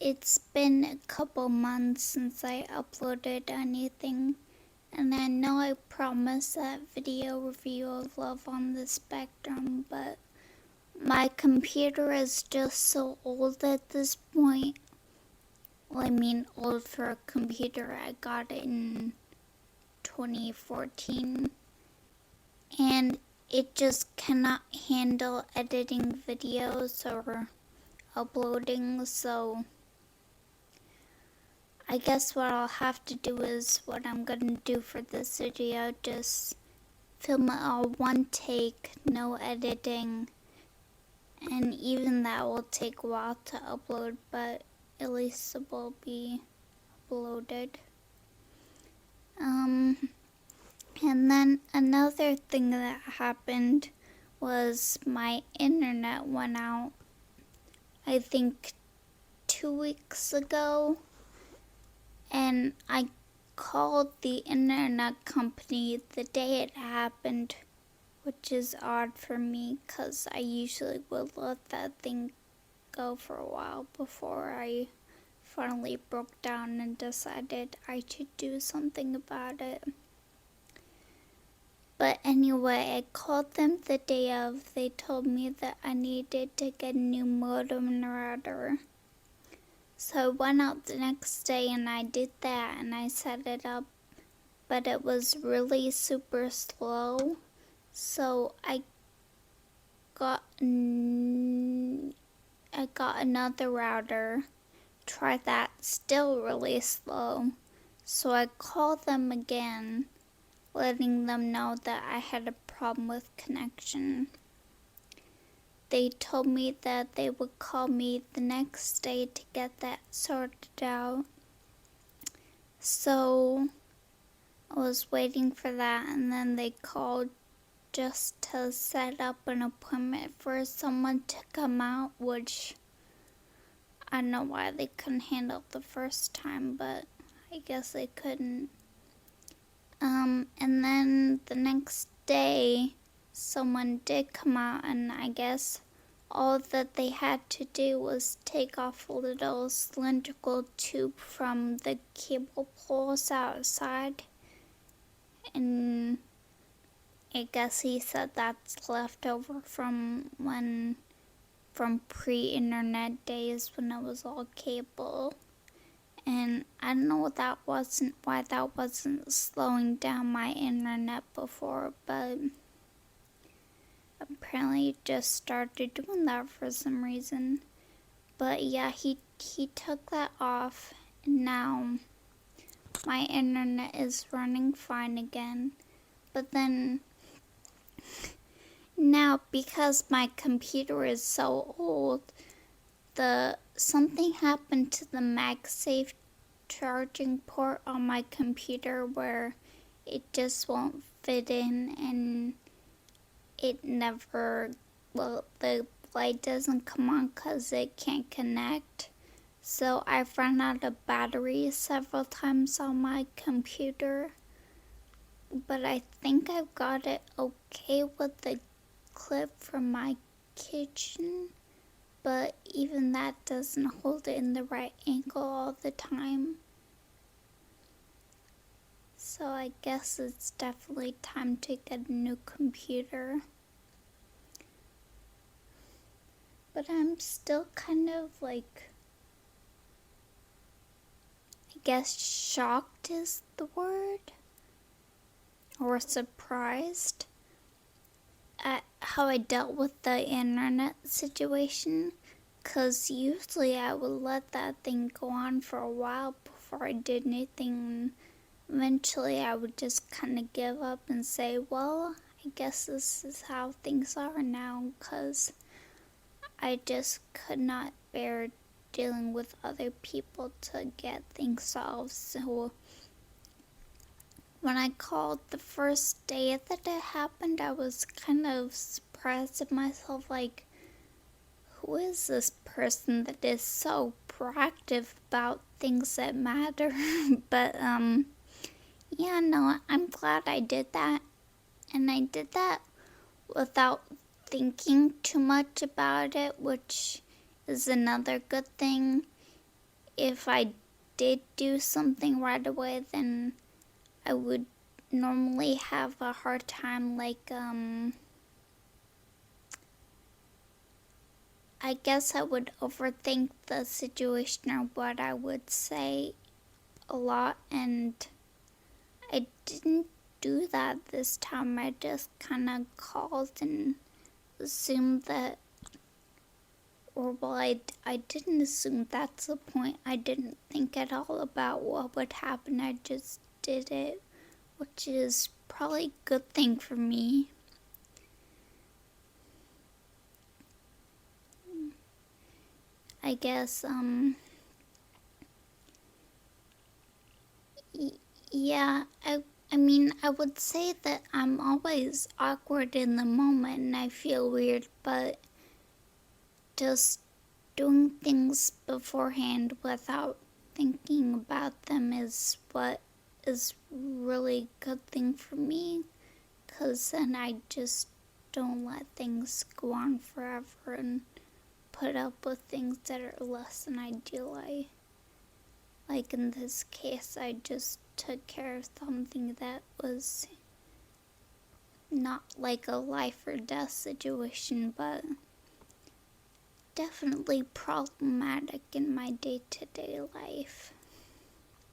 It's been a couple months since I uploaded anything, and I know I promised that video review of Love on the Spectrum, but my computer is just so old at this point. Well, I mean old for a computer. I got it in 2014, and it just cannot handle editing videos or uploading, so I guess what I'll have to do is what I'm gonna do for this video, just film it all one take, no editing, and even that will take a while to upload, but at least it will be uploaded. And then another thing that happened was my internet went out, I think 2 weeks ago. And I called the internet company the day it happened, which is odd for me because I usually would let that thing go for a while before I finally broke down and decided I should do something about it. But anyway, I called them the day of. They told me that I needed to get a new modem and router. So I went out the next day and I did that and I set it up, but it was really super slow. So I got another router, tried that, still really slow. So I called them again, letting them know that I had a problem with connection. They told me that they would call me the next day to get that sorted out. So I was waiting for that, and then they called just to set up an appointment for someone to come out, which I don't know why they couldn't handle the first time, but I guess they couldn't. And then the next day, someone did come out, and I guess all that they had to do was take off a little cylindrical tube from the cable poles outside, and I guess he said that's left over from pre-internet days when it was all cable. And I don't know why that wasn't slowing down my internet before, but apparently it just started doing that for some reason. But yeah, he took that off, and now my internet is running fine again. But then now, because my computer is so old, something happened to the MagSafe charging port on my computer where it just won't fit in, and it never, well, the light doesn't come on because it can't connect. So I've run out of battery several times on my computer, but I think I've got it okay with the clip from my kitchen, but even that doesn't hold it in the right angle all the time. So I guess it's definitely time to get a new computer. But I'm still kind of like, I guess shocked is the word, or surprised at how I dealt with the internet situation, because usually I would let that thing go on for a while before I did anything. Eventually I would just kind of give up and say, well, I guess this is how things are now, because I just could not bear dealing with other people to get things solved. So when I called the first day that it happened, I was kind of surprised at myself, like, who is this person that is so proactive about things that matter? But yeah, no, I'm glad I did that. And I did that without thinking too much about it, which is another good thing. if I did do something right away, then I would normally have a hard time, like, I guess I would overthink the situation or what I would say a lot, and I didn't do that this time. I just kind of called and assumed that, or well, I didn't assume, that's the point. I didn't think at all about what would happen. I just did it, which is probably a good thing for me. I guess, yeah, I mean, I would say that I'm always awkward in the moment and I feel weird, but just doing things beforehand without thinking about them is what is really good thing for me, because then I just don't let things go on forever and put up with things that are less than ideal. Like in this case, I just took care of something that was not like a life or death situation, but definitely problematic in my day-to-day life.